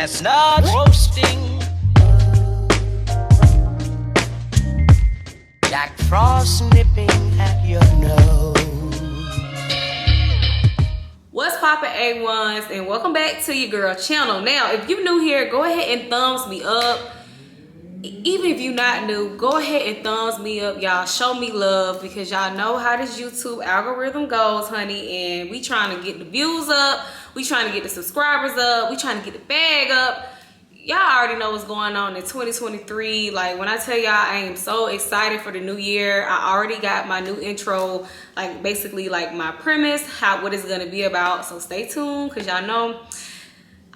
chestnuts roasting, Jack Frost nipping at your nose. What's poppin', A1s, and welcome back to your girl channel. Now, if you're new here, go ahead and thumbs me up. Even if you're not new, go ahead and thumbs me up, y'all. Show me love, because y'all know how this YouTube algorithm goes, honey. And we trying to get the views up, we trying to get the subscribers up, we trying to get the bag up. Y'all already know what's going on in 2023. Like, when I tell y'all I am so excited for the new year, I already got my new intro, like basically like my premise, what it's gonna be about. So stay tuned, because y'all know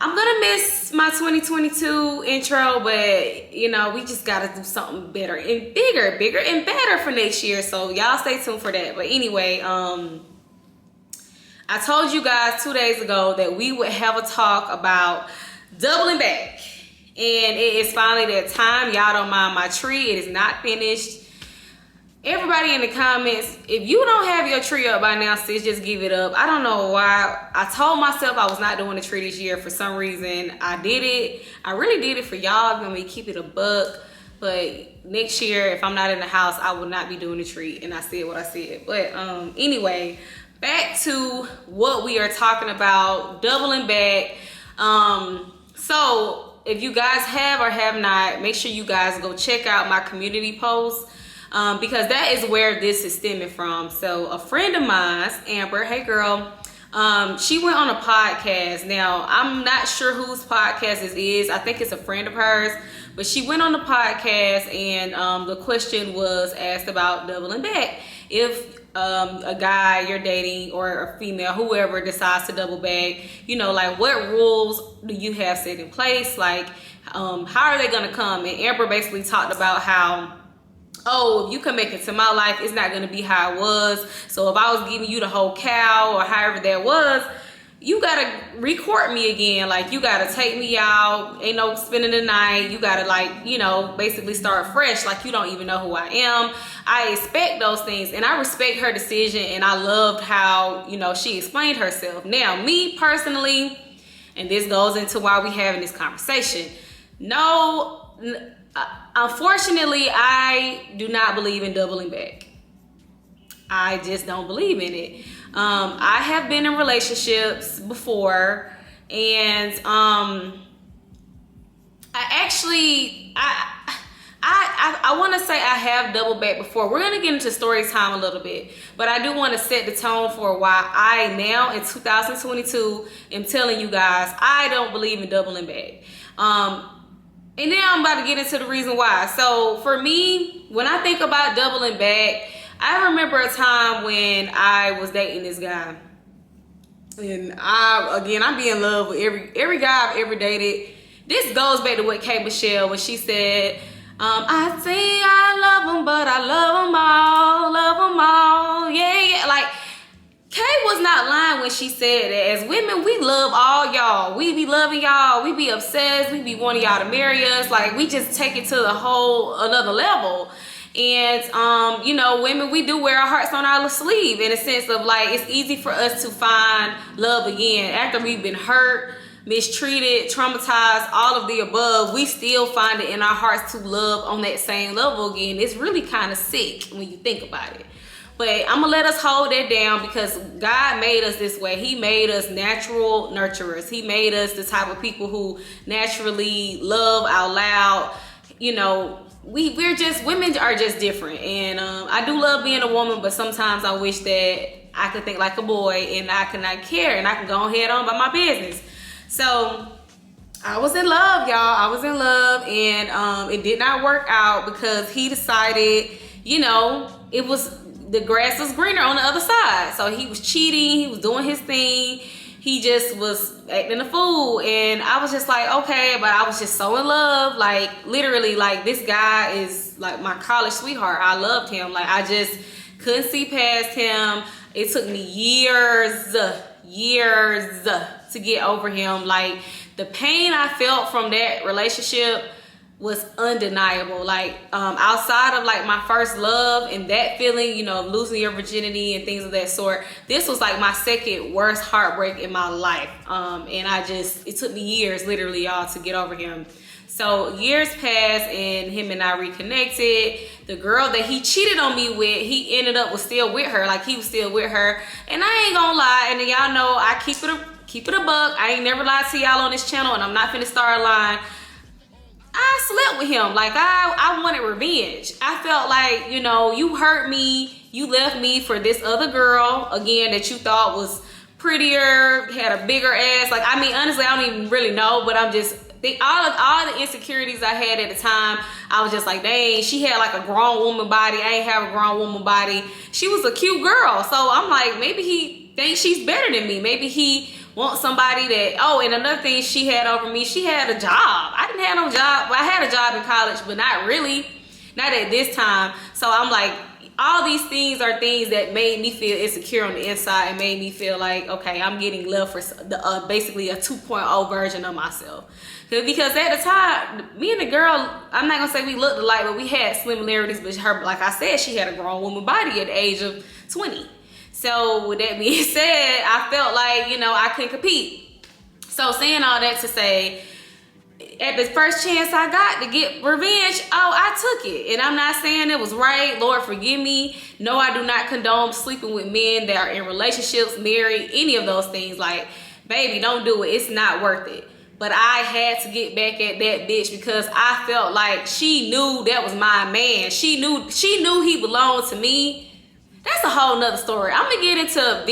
I'm gonna miss my 2022 intro, but you know, we just gotta do something better and bigger and better for next year. So y'all stay tuned for that. But anyway, I told you guys 2 days ago that we would have a talk about doubling back. And it is finally that time. Y'all don't mind my tree. It is not finished. Everybody in the comments, if you don't have your tree up by now, sis, just give it up. I don't know why. I told myself I was not doing the tree this year for some reason. I did it. I really did it for y'all. Let me keep it a buck. But next year, if I'm not in the house, I will not be doing the tree. And I said what I said. But anyway, back to what we are talking about, doubling back. So if you guys have or have not, make sure you guys go check out my community post, because that is where this is stemming from. So a friend of mine, Amber, hey girl, she went on a podcast. Now, I'm not sure whose podcast this is. I think it's a friend of hers, but she went on the podcast, and the question was asked about doubling back. If a guy you're dating or a female, whoever, decides to double back, you know, like, what rules do you have set in place? Like, how are they gonna come? And Amber basically talked about how, oh, if you come back into my life, it's not gonna be how it was. So if I was giving you the whole cow or however that was, you gotta record me again. Like, you gotta take me out, ain't no spending the night. You gotta, like, you know, basically start fresh, like you don't even know who I am. I expect those things, and I respect her decision, and I loved how, you know, she explained herself. Now, me personally, and this goes into why we having this conversation, no, unfortunately, I do not believe in doubling back. I just don't believe in it. I have been in relationships before, and I want to say I have doubled back before. We're going to get into story time a little bit, but I do want to set the tone for why I now in 2022 am telling you guys I don't believe in doubling back. And then I'm about to get into the reason why. So for me, when I think about doubling back, I remember a time when I was dating this guy, and I be in love with every guy I've ever dated. This goes back to what Kay Michelle, when she said, I say I love them, but I love them all, yeah. Like, Kay was not lying when she said that. As women, we love all y'all. We be loving y'all. We be obsessed. We be wanting y'all to marry us. Like, we just take it to the whole another level. And you know, women, we do wear our hearts on our sleeve, in a sense of, like, it's easy for us to find love again after we've been hurt, mistreated, traumatized, all of the above. We still find it in our hearts to love on that same level again. It's really kind of sick when you think about it. But I'm gonna let us hold that down, because God made us this way. He made us natural nurturers. He made us the type of people who naturally love out loud. You know, we're just, women are just different. And I do love being a woman, but sometimes I wish that I could think like a boy, and I could not care, and I can go ahead on by my business. So I was in love, y'all. I was in love, and it did not work out, because he decided, you know, the grass was greener on the other side. So he was cheating, he was doing his thing. He just was acting a fool, and I was just like, okay, but I was just so in love. Like, literally, like, this guy is like my college sweetheart. I loved him. Like, I just couldn't see past him. It took me years to get over him. Like, the pain I felt from that relationship was undeniable. Like outside of like my first love and that feeling, you know, losing your virginity and things of that sort, this was like my second worst heartbreak in my life. And it took me years, literally, y'all, to get over him. So years passed and him and I reconnected. The girl that he cheated on me with, he ended up was still with her. Like he was still with her. And I ain't gonna lie, and y'all know I keep it a buck. I ain't never lied to y'all on this channel, and I'm not finna start lying. I slept with him. Like I wanted revenge. I felt like, you know, you hurt me, you left me for this other girl, again, that you thought was prettier, had a bigger ass. Like, I mean, honestly, I don't even really know, but I'm just, all the insecurities I had at the time, I was just like, dang, she had like a grown woman body. I ain't have a grown woman body. She was a cute girl. So I'm like, maybe he thinks she's better than me. Maybe he wants somebody that, oh, and another thing she had over me, she had a job. I didn't have no job. Well, I had a job in college, but not really. Not at this time. So I'm like, all these things are things that made me feel insecure on the inside and made me feel like, okay, I'm getting love for basically a 2.0 version of myself. Because at the time, me and the girl, I'm not gonna say we looked alike, but we had similarities. But her, like I said, she had a grown woman body at the age of 20. So with that being said, I felt like, you know, I couldn't compete. So saying all that to say, at the first chance I got to get revenge, oh, I took it. And I'm not saying it was right. Lord, forgive me. No, I do not condone sleeping with men that are in relationships, married, any of those things. Like, baby, don't do it. It's not worth it. But I had to get back at that bitch because I felt like she knew that was my man. She knew he belonged to me. That's a whole nother story. I'm gonna get into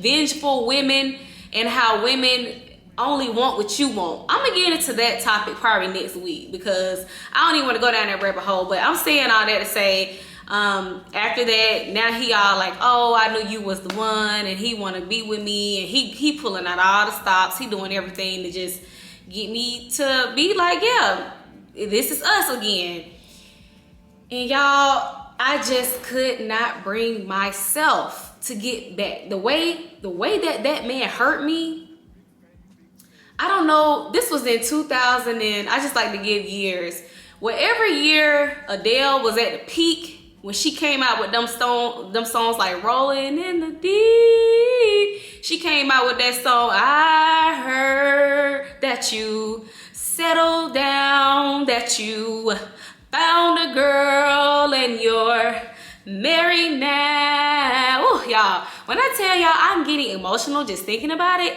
vengeful women and how women only want what you want. I'm gonna get into that topic probably next week because I don't even want to go down that rabbit hole. But I'm saying all that to say, after that, now he all like, oh, I knew you was the one, and he want to be with me, and he pulling out all the stops. He doing everything to just get me to be like, yeah, this is us again. And y'all, I just could not bring myself to get back. The way that man hurt me, I don't know. This was in 2000 and I just like to give years. Whatever year Adele was at the peak, when she came out with them songs like Rolling in the Deep, she came out with that song, I heard that you settled down, that you found a girl and you're married now. Ooh, y'all, when I tell y'all I'm getting emotional just thinking about it,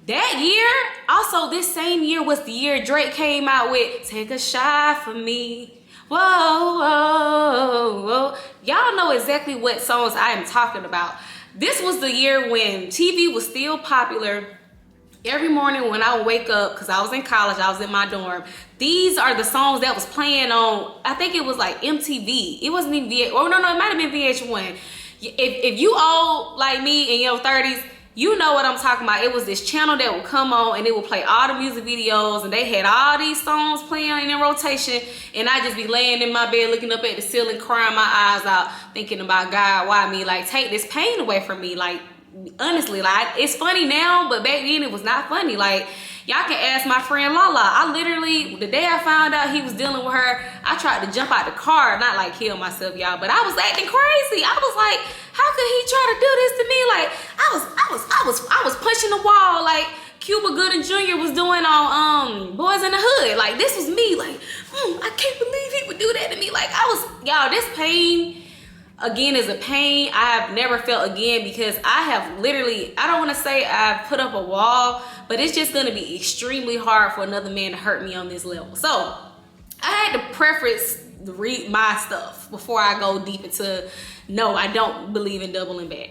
that year, also this same year was the year Drake came out with Take a Shot for Me. Whoa, whoa, whoa. Y'all know exactly what songs I am talking about. This was the year when TV was still popular. Every morning when I would wake up, because I was in college, I was in my dorm, these are the songs that was playing on, I think it was like MTV. It wasn't even VH1. Oh, no, it might have been VH1. If you old like me in your 30s, you know what I'm talking about. It was this channel that would come on and it would play all the music videos, and they had all these songs playing in rotation, and I just be laying in my bed looking up at the ceiling, crying my eyes out, thinking about God, why me? Like, take this pain away from me. Like, honestly, like, it's funny now, but back then it was not funny. Like, y'all can ask my friend Lala. I literally, the day I found out he was dealing with her, I tried to jump out the car, not like kill myself, y'all, but I was acting crazy. I was like, how could he try to do this to me? Like, I was pushing the wall like Cuba Gooding Jr. was doing on Boys in the Hood. Like, this was me. Like, I can't believe he would do that to me. Like, y'all, this pain again is a pain I've never felt again, because I have literally, I don't want to say I've put up a wall, but it's just going to be extremely hard for another man to hurt me on this level. So I had to preface read my stuff before I go deep into, no, I don't believe in doubling back.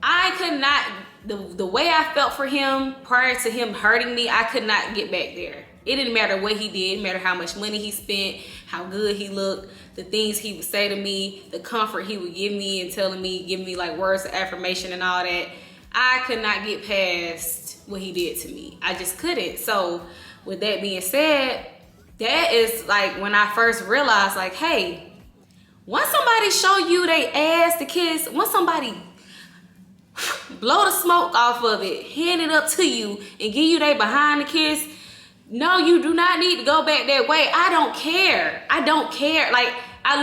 I could not, the way I felt for him prior to him hurting me, I could not get back there. It didn't matter what he did, it didn't matter how much money he spent, how good he looked, the things he would say to me, the comfort he would give me and telling me, giving me like words of affirmation and all that. I could not get past what he did to me. I just couldn't. So with that being said, that is like when I first realized, like, hey, once somebody show you they ass to kiss, once somebody blow the smoke off of it, hand it up to you, and give you they behind the kiss, No, you do not need to go back that way. I don't care. I don't care. Like, I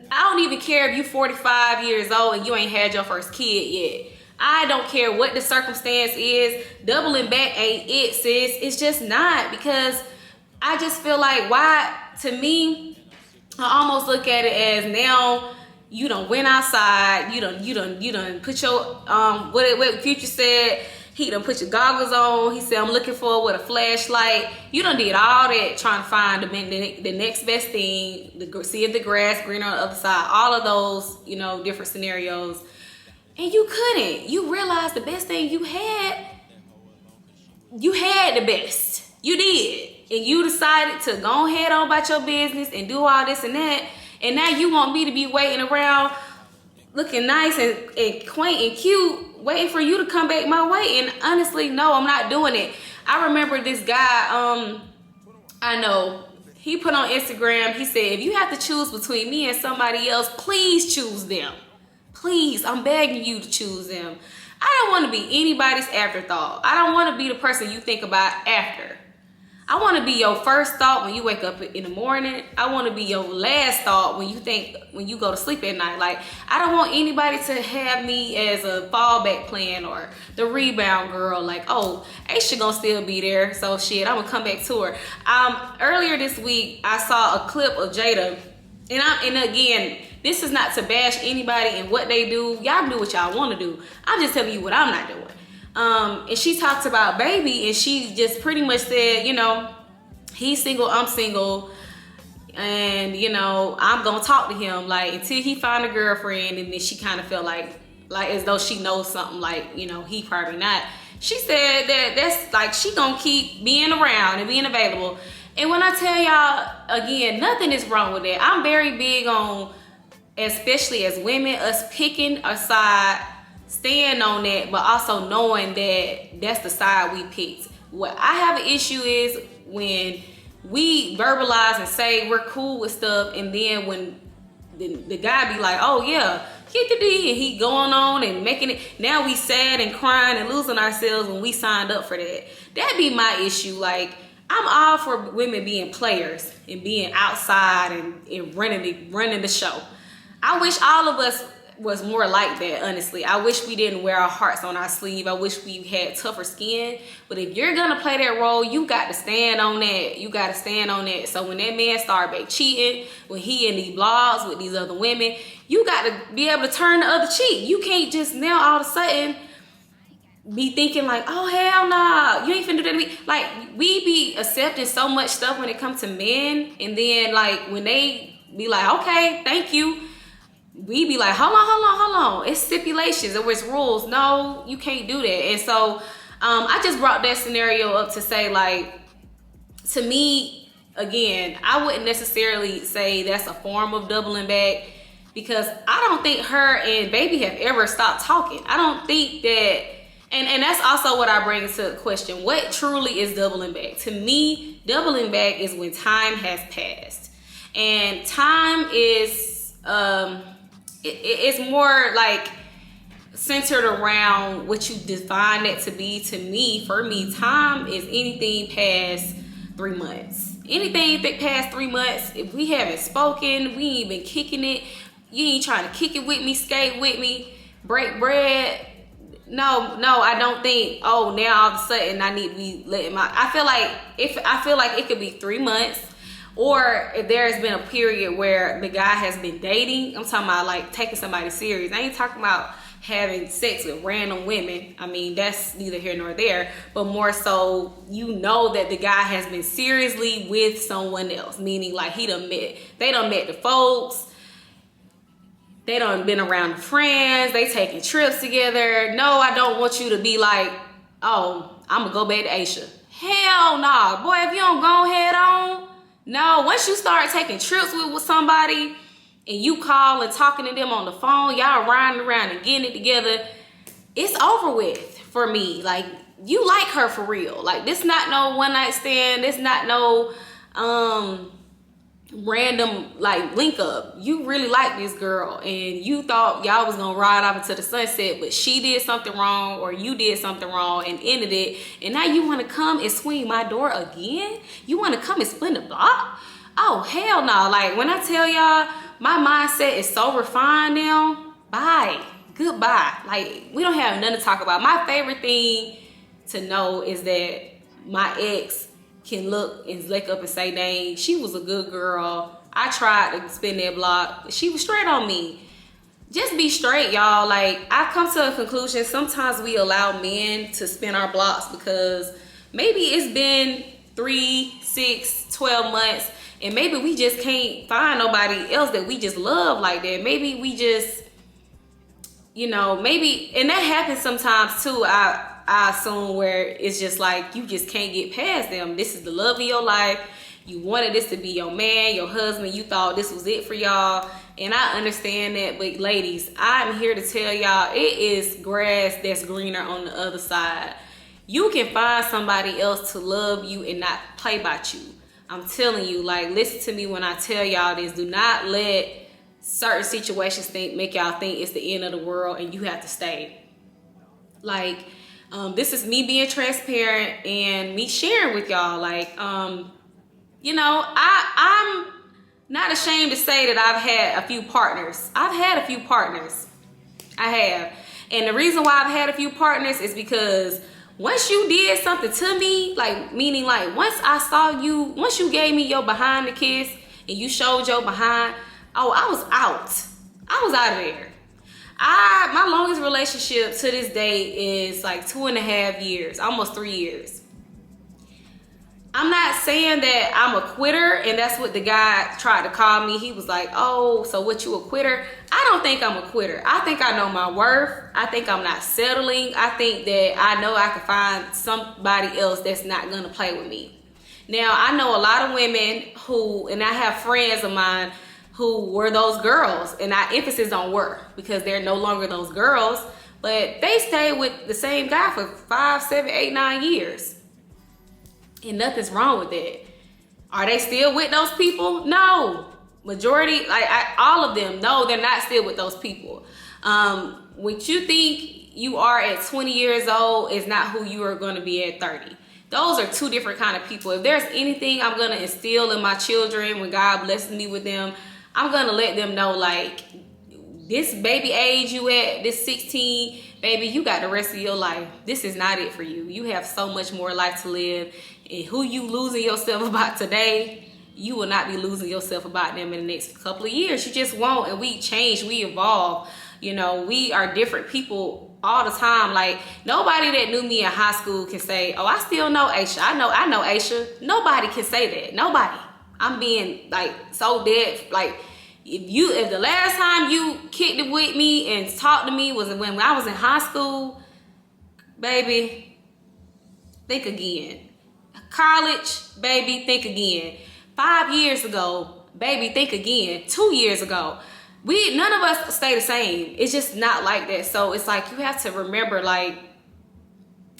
don't even care if you 45 years old and you ain't had your first kid yet. I don't care what the circumstance is. Doubling back ain't it, sis. It's just not, because I just feel like, why, to me, I almost look at it as, now you done went outside, you done put your what Future said, he done put your goggles on. He said, I'm looking for with a flashlight. You done did all that trying to find the next best thing, see if the grass greener on the other side, all of those, different scenarios. And you couldn't. You realized the best thing you had the best. You did. And you decided to go ahead on about your business and do all this and that. And now you want me to be waiting around looking nice and quaint and cute, waiting for you to come back my way. And honestly, no, I'm not doing it. I remember this guy, I know, he put on Instagram, he said, if you have to choose between me and somebody else, please choose them. Please, I'm begging you to choose them. I don't want to be anybody's afterthought. I don't want to be the person you think about after. I want to be your first thought when you wake up in the morning. I want to be your last thought when you go to sleep at night. Like, I don't want anybody to have me as a fallback plan or the rebound girl. Like, oh, Asha gonna still be there, so shit, I'm gonna come back to her. Earlier this week, I saw a clip of Jada, and again, this is not to bash anybody and what they do. Y'all do what y'all want to do. I'm just telling you what I'm not doing. And she talks about Baby, and she just pretty much said, he's single, I'm single, and I'm gonna talk to him like until he find a girlfriend. And then she kind of felt like as though she knows something, like he probably not. She said that's like she gonna keep being around and being available. And when I tell y'all again, nothing is wrong with that. I'm very big on, especially as women, us picking a side, staying on that, but also knowing that that's the side we picked. What I have an issue is when we verbalize and say we're cool with stuff, and then when the guy be like, oh yeah, get the D, and he going on and making it, now we sad and crying and losing ourselves when we signed up for that. That'd be my issue. Like, I'm all for women being players and being outside and running the show. I wish all of us was more like that, honestly. I wish we didn't wear our hearts on our sleeve. I wish we had tougher skin. But if you're gonna play that role, you got to stand on that. You got to stand on that. So when that man start back cheating, when he in these blogs with these other women, you got to be able to turn the other cheek. You can't just now all of a sudden be thinking like, oh hell nah, you ain't finna do that to me. Like, we be accepting so much stuff when it comes to men, and then like when they be like, okay, thank you, we be like, hold on, it's stipulations or it's rules. No, you can't do that. And so I just brought that scenario up to say, like, to me, again, I wouldn't necessarily say that's a form of doubling back, because I don't think her and Baby have ever stopped talking. I don't think that, and that's also what I bring into question. What truly is doubling back? To me, doubling back is when time has passed. And time is, it's more like centered around what you define it to be. To me, for me, time is anything past 3 months. Anything that past 3 months, if we haven't spoken, we ain't been kicking it, you ain't trying to kick it with me, skate with me, break bread. No, I don't think, oh, now all of a sudden I need to be letting my, I feel like it could be 3 months. Or if there has been a period where the guy has been dating, I'm talking about like taking somebody serious. I ain't talking about having sex with random women. I mean, that's neither here nor there. But more so, that the guy has been seriously with someone else. Meaning like they done met the folks. They done been around the friends. They taking trips together. No, I don't want you to be like, oh, I'm gonna go back to Asha. Hell no, boy, if you don't go head on. No, once you start taking trips with somebody and you call and talking to them on the phone, y'all riding around and getting it together, it's over with for me. Like, you like her for real. Like, this not no one night stand. This not no random like link up. You really like this girl and you thought y'all was gonna ride off into the sunset, but she did something wrong or you did something wrong and ended it, and now you want to come and swing my door again? You want to come and split the block? Oh hell no. Like when I tell y'all my mindset is so refined now, bye, goodbye. Like we don't have nothing to talk about. My favorite thing to know is that my ex can look and lick up and say, dang, she was a good girl. I tried to spin that block, but she was straight on me. Just be straight, y'all. Like, I've come to a conclusion. Sometimes we allow men to spin our blocks because maybe it's been 3, 6, 12 months, and maybe we just can't find nobody else that we just love like that. Maybe we just, you know, maybe, and that happens sometimes too. I assume where it's just like you just can't get past them. This is the love of your life. You wanted this to be your man, your husband. You thought this was it for y'all. And I understand that. But ladies, I'm here to tell y'all it is grass that's greener on the other side. You can find somebody else to love you and not play about you. I'm telling you, like, listen to me when I tell y'all this. Do not let certain situations make y'all think it's the end of the world and you have to stay. Like, this is me being transparent and me sharing with y'all. Like, you know, I'm not ashamed to say that I've had a few partners. I've had a few partners. I have. And the reason why I've had a few partners is because once you did something to me, like, meaning like once I saw you, once you gave me your behind the kiss and you showed your behind, oh, I was out. I was out of there. My longest relationship to this day is like 2.5 years, almost 3 years. I'm not saying that I'm a quitter, and that's what the guy tried to call me. He was like, oh, so what, you a quitter? I don't think I'm a quitter. I think I know my worth. I think I'm not settling. I think that I know I can find somebody else that's not gonna play with me. Now, I know a lot of women who, and I have friends of mine who were those girls, and I emphasis on were because they're no longer those girls, but they stayed with the same guy for 5, 7, 8, 9 years. And nothing's wrong with that. Are they still with those people? No. Majority, like all of them, no, they're not still with those people. What you think you are at 20 years old is not who you are going to be at 30. Those are two different kind of people. If there's anything I'm going to instill in my children when God blesses me with them, I'm going to let them know, like, this baby age you at, this 16, baby, you got the rest of your life. This is not it for you. You have so much more life to live. And who you losing yourself about today, you will not be losing yourself about them in the next couple of years. You just won't. And we change, we evolve. You know, we are different people all the time. Like, nobody that knew me in high school can say, oh, I still know Asha. I know Asha. Nobody can say that. Nobody. I'm being like so dead. Like, if the last time you kicked it with me and talked to me was when I was in high school, baby, think again. College, baby, think again. 5 years ago, baby, think again. 2 years ago, none of us stay the same. It's just not like that. So it's like you have to remember, like,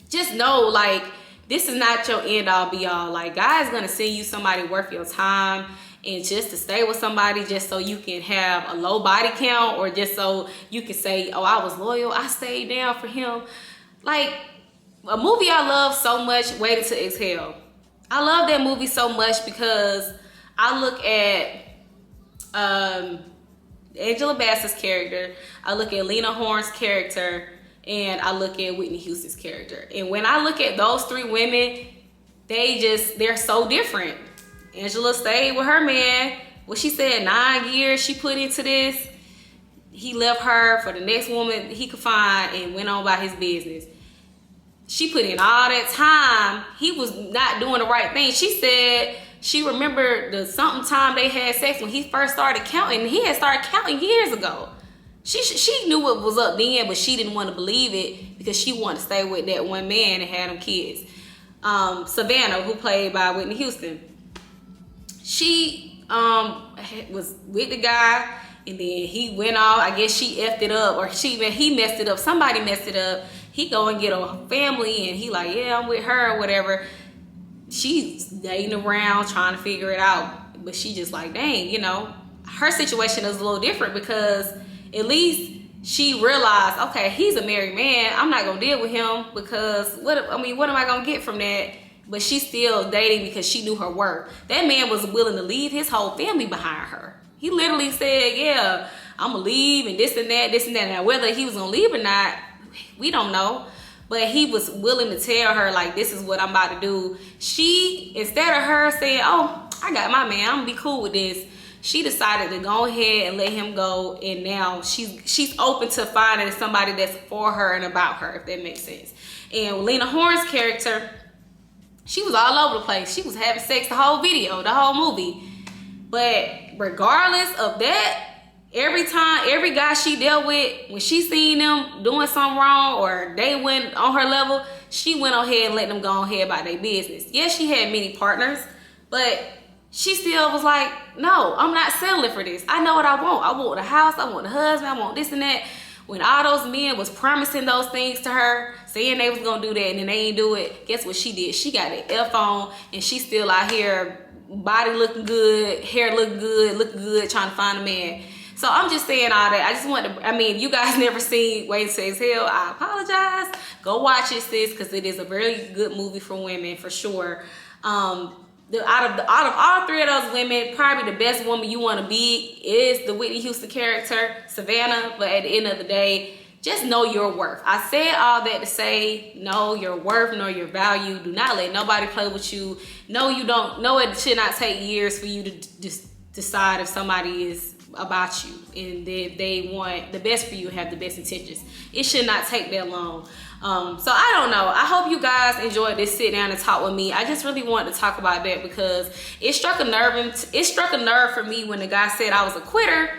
just know, like, this is not your end all be all. Like, God is gonna send you somebody worth your time. And just to stay with somebody just so you can have a low body count, or just so you can say, oh, I was loyal, I stayed down for him. Like, a movie I love so much, Waiting to Exhale. I love that movie so much because I look at Angela Bassett's character, I look at Lena Horne's character, and I look at Whitney Houston's character. And when I look at those three women, they're so different. Angela stayed with her man. What she said, 9 years she put into this. He left her for the next woman he could find and went on about his business. She put in all that time. He was not doing the right thing. She said she remembered the something time they had sex when he first started counting. He had started counting years ago. She knew what was up then, but she didn't want to believe it because she wanted to stay with that one man and had them kids. Savannah, who played by Whitney Houston, she was with the guy, and then he went off. I guess she effed it up, or he messed it up. Somebody messed it up. He go and get a family, and he like, yeah, I'm with her or whatever. She's dating around, trying to figure it out. but she just like, dang, you know, her situation is a little different because at least she realized, okay, he's a married man. I'm not gonna deal with him because what am I gonna get from that? But she's still dating because she knew her worth. That man was willing to leave his whole family behind her. He literally said, yeah, I'm gonna leave and this and that, this and that. Now, whether he was gonna leave or not, we don't know. But he was willing to tell her, like, this is what I'm about to do. She, instead of her saying, oh, I got my man, I'm gonna be cool with this, she decided to go ahead and let him go. And now she's open to finding somebody that's for her and about her, if that makes sense. And Lena Horne's character, she was all over the place. She was having sex the whole video, the whole movie. But regardless of that, every guy she dealt with, when she seen them doing something wrong or they went on her level, she went ahead and let them go ahead about their business. Yes, she had many partners, but she still was like, no, I'm not settling for this. I know what I want. I want the house, I want the husband, I want this and that. When all those men was promising those things to her, saying they was gonna do that and then they ain't do it, guess what she did? She got the F on and she's still out here, body looking good, hair looking good, trying to find a man. So I'm just saying all that. I just want to, if you guys never seen Waiting to Exhale, I apologize. Go watch it, sis, because it is a very good movie for women, for sure. Out of all three of those women, probably the best woman you want to be is the Whitney Houston character, Savannah. But at the end of the day, just know your worth. I said all that to say, know your worth, know your value. Do not let nobody play with you. No, you don't. No, it should not take years for you to just decide if somebody is about you and they want the best for you, have the best intentions. It should not take that long. So I don't know. I hope you guys enjoyed this sit down and talk with me. I just really wanted to talk about that because it struck a nerve for me when the guy said I was a quitter.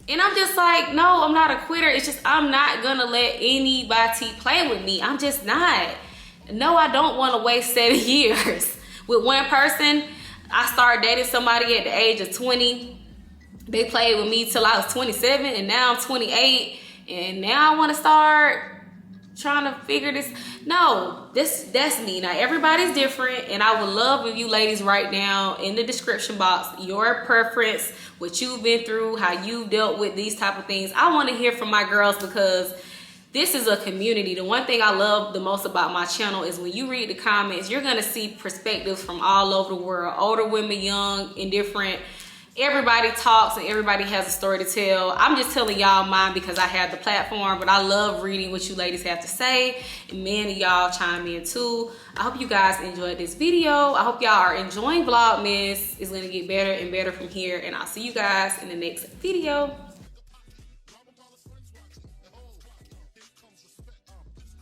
And I'm just like, no, I'm not a quitter. It's just I'm not gonna let anybody play with me. I'm just not. No, I don't want to waste 7 years with one person. I started dating somebody at the age of 20. They played with me till I was 27 and now I'm 28. And now I want to start trying to figure this. No, that's me. Now everybody's different, and I would love if you ladies write down in the description box your preference, what you've been through, how you've dealt with these type of things. I want to hear from my girls because this is a community. The one thing I love the most about my channel is when you read the comments, you're gonna see perspectives from all over the world, older women, young, indifferent. Everybody talks and everybody has a story to tell. I'm just telling y'all mine because I have the platform, but I love reading what you ladies have to say, and many of y'all chime in too. I hope you guys enjoyed this video. I hope y'all are enjoying Vlogmas. It's gonna get better and better from here, and I'll see you guys in the next video.